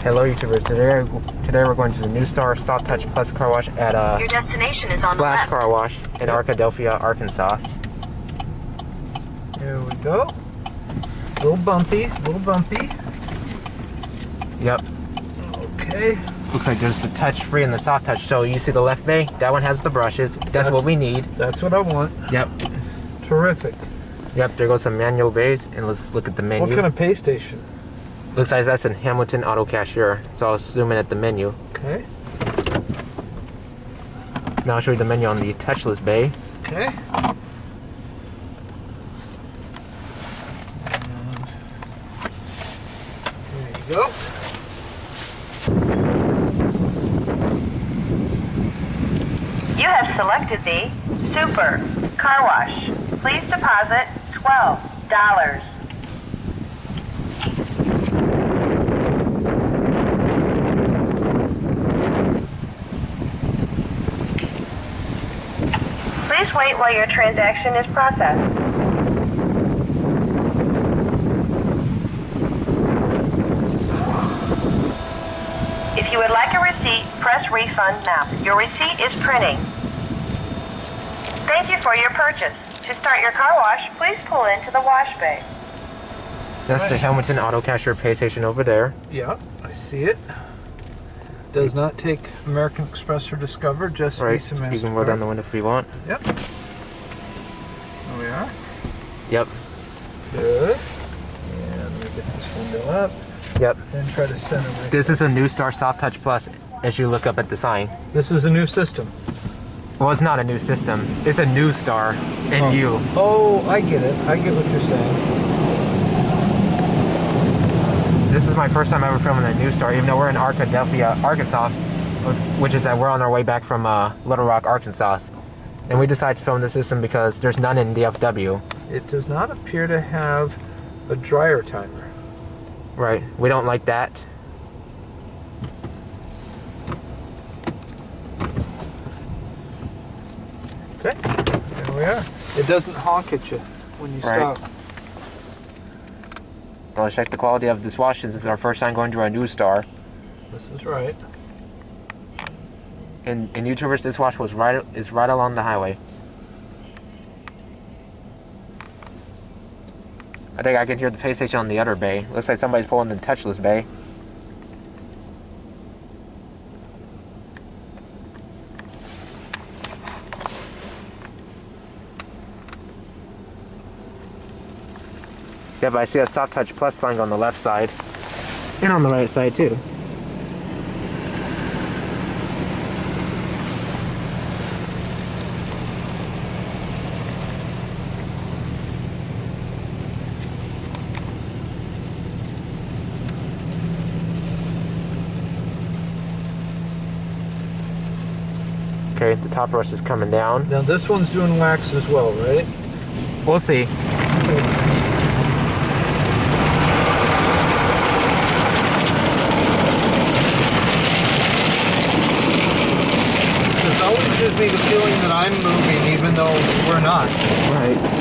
Hello YouTubers, today we're going to the NuStar Soft Touch Plus car wash at your destination is on Splash the left. Car Wash in Arkadelphia, Arkansas. There we go. Little bumpy. Yep. Okay. Looks like there's the touch free and the soft touch. So you see the left bay? That one has the brushes. That's what we need. That's what I want. Yep. Terrific. Yep, there goes some manual bays, and let's look at the menu. What kind of pay station? Looks like that's in Hamilton Auto Cashier. So I'll zoom in at the menu. Okay. Now I'll show you the menu on the touchless bay. Okay. There you go. You have selected the Super Car Wash. Please deposit $12. Please wait while your transaction is processed. If you would like a receipt, press refund now. Your receipt is printing. Thank you for your purchase. To start your car wash, please pull into the wash bay. That's the Hamilton Auto Cashier pay station over there. Yeah, I see it. Does not take American Express or Discover, just Right, Visa, MaxAir. you can roll down the window if you want. Yep. There we are. Yep. Good. And let me get this window up. Yep. Then try to center myself. This is a NuStar Soft Touch Plus as you look up at the sign. This is a new system. Well, it's not a new system. It's a NuStar and you. Oh, I get it. I get what you're saying. This is my first time ever filming a NuStar, even though we're in Arkadelphia, Arkansas, which is that we're on our way back from Little Rock, Arkansas. And we decided to film this system because there's none in DFW. It does not appear to have a dryer timer. Right. We don't like that. Okay. There we are. It doesn't honk at you when you Right. stop. Well, check the quality of this wash since it's our first time going to a NuStar. This is right. And YouTubers, this wash is right along the highway. I think I can hear the pay station on the other bay. Looks like somebody's pulling the touchless bay. Yep, I see a Soft Touch Plus sign on the left side. And on the right side too. Okay, the top brush is coming down. Now this one's doing wax as well, right? We'll see. This always gives me the feeling that I'm moving even though we're not. Right.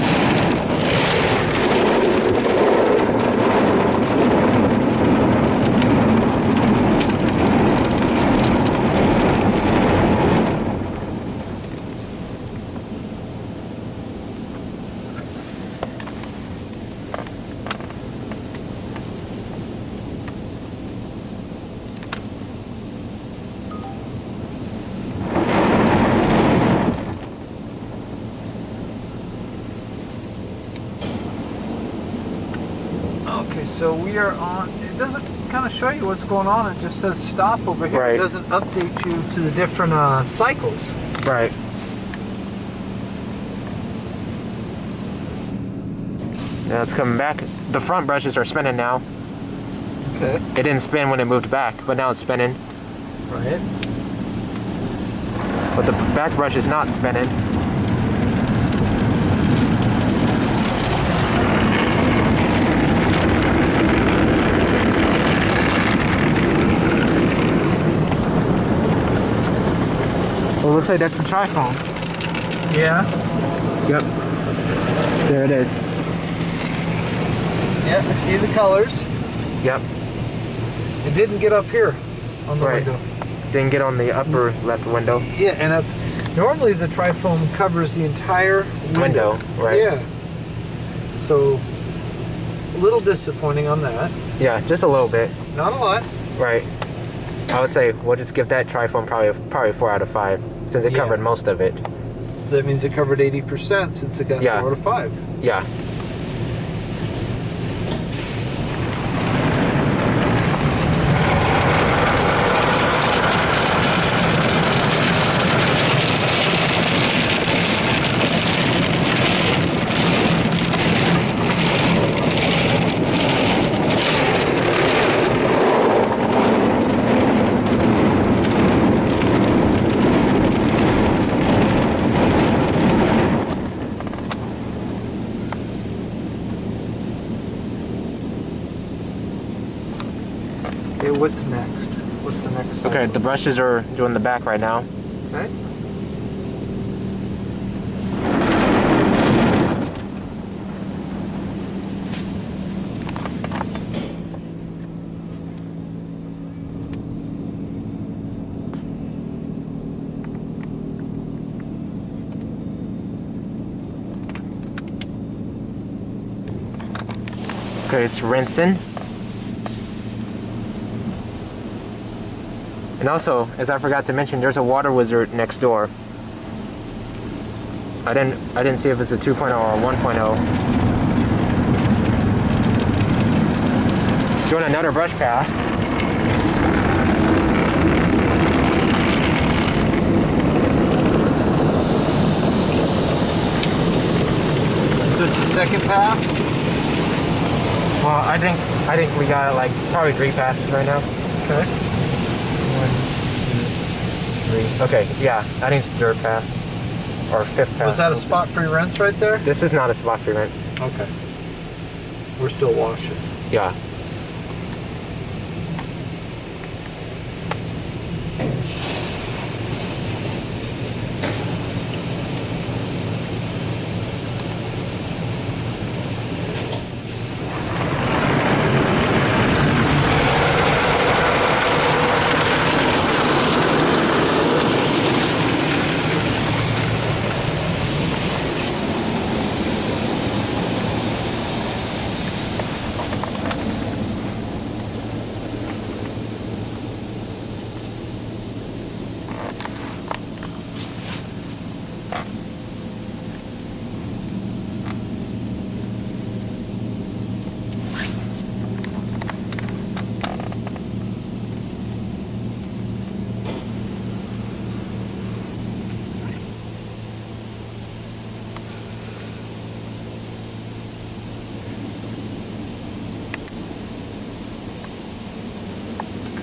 Okay, so we are on. It doesn't kind of show you what's going on. It just says stop over here. Right. It doesn't update you to the different cycles. Right. Now it's coming back. The front brushes are spinning now. Okay. It didn't spin when it moved back, but now it's spinning. Right. But the back brush is not spinning. Well, looks like that's the triphone. Yeah. Yep. There it is. Yeah, I see the colors. Yep. It didn't get up here on the window. Didn't get on the upper left window. Yeah, and normally the tri-foam covers the entire window. Right. Yeah. So, a little disappointing on that. Yeah, just a little bit. Not a lot. Right. I would say we'll just give that tri-foam probably 4 out of 5 since it covered most of it. That means it covered 80% since it got 4 out of 5. Yeah. Okay, what's next? What's the next side? Okay, the brushes are doing the back right now. Okay. Okay, it's rinsing. And also, as I forgot to mention, there's a water wizard next door. I didn't see if it's a 2.0 or a 1.0. It's doing another brush pass. Is this the second pass? Well, I think we got like probably 3 passes right now. Okay. 1, 2, 3. Okay, yeah, I think it's the 3rd pass or 5th pass. Was that a spot-free rinse right there? This is not a spot-free rinse. Okay. We're still washing. Yeah.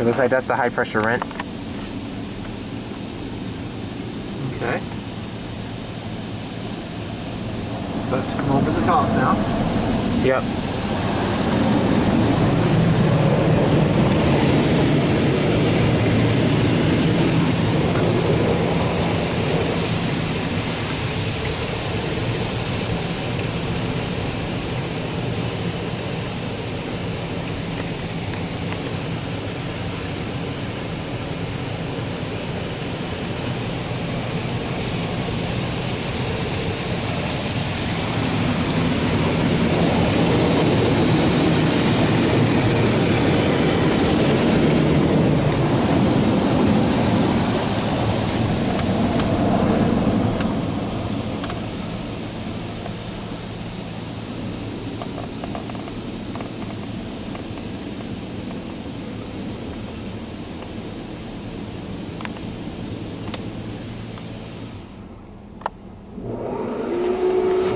It looks like that's the high pressure rinse. Okay. About to come over the top now. Yep.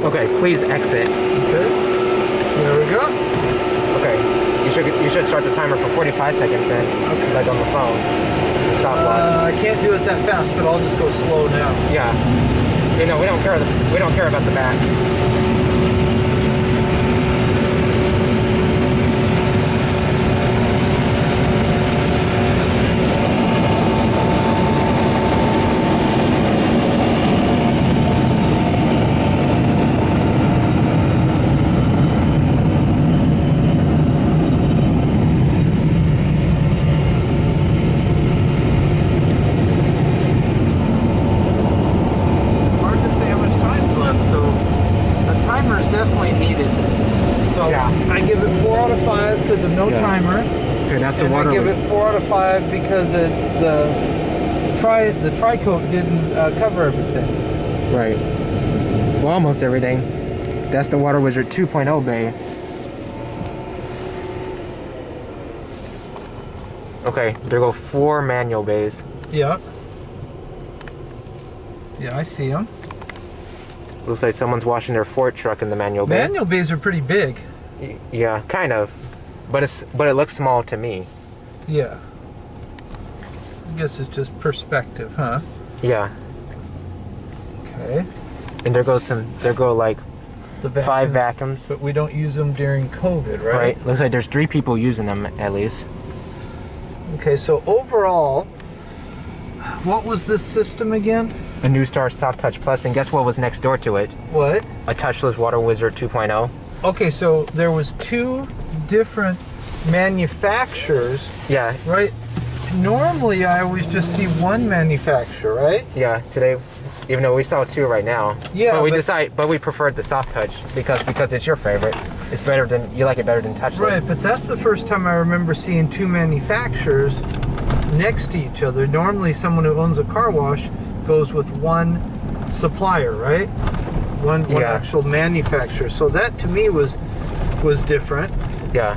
Okay, please exit. Okay. There we go. Okay, you should start the timer for 45 seconds then. Okay. Like on the phone. Stopwatch. I can't do it that fast, but I'll just go slow now. Yeah. You know, we don't care about the back. water give was- it 4 out of 5 because the tri-coat didn't cover everything. Right. Well, almost everything. That's the Water Wizard 2.0 bay. Okay, there go 4 manual bays. Yeah. Yeah, I see them. Looks like someone's washing their Ford truck in the manual bay. Manual bays are pretty big. Yeah, kind of. But it looks small to me. Yeah. I guess it's just perspective, huh? Yeah. Okay. And there go like The 5 vacuums. But we don't use them during COVID, right? Right. Looks like there's 3 people using them at least. Okay, so overall, what was this system again? A NuStar Soft Touch Plus, and guess what was next door to it? What? A touchless Water Wizard 2.0. Okay, so there was 2 different manufacturers, Yeah, right? Normally, I always just see one manufacturer, right? yeah. Today, even though we saw 2 right now. Yeah, but we preferred the Soft Touch because it's your favorite. It's better than you like it better than touchless. Right, but that's the first time I remember seeing 2 manufacturers next to each other. Normally, someone who owns a car wash goes with one supplier, right? One Yeah. actual manufacturer. So that to me was different. Yeah.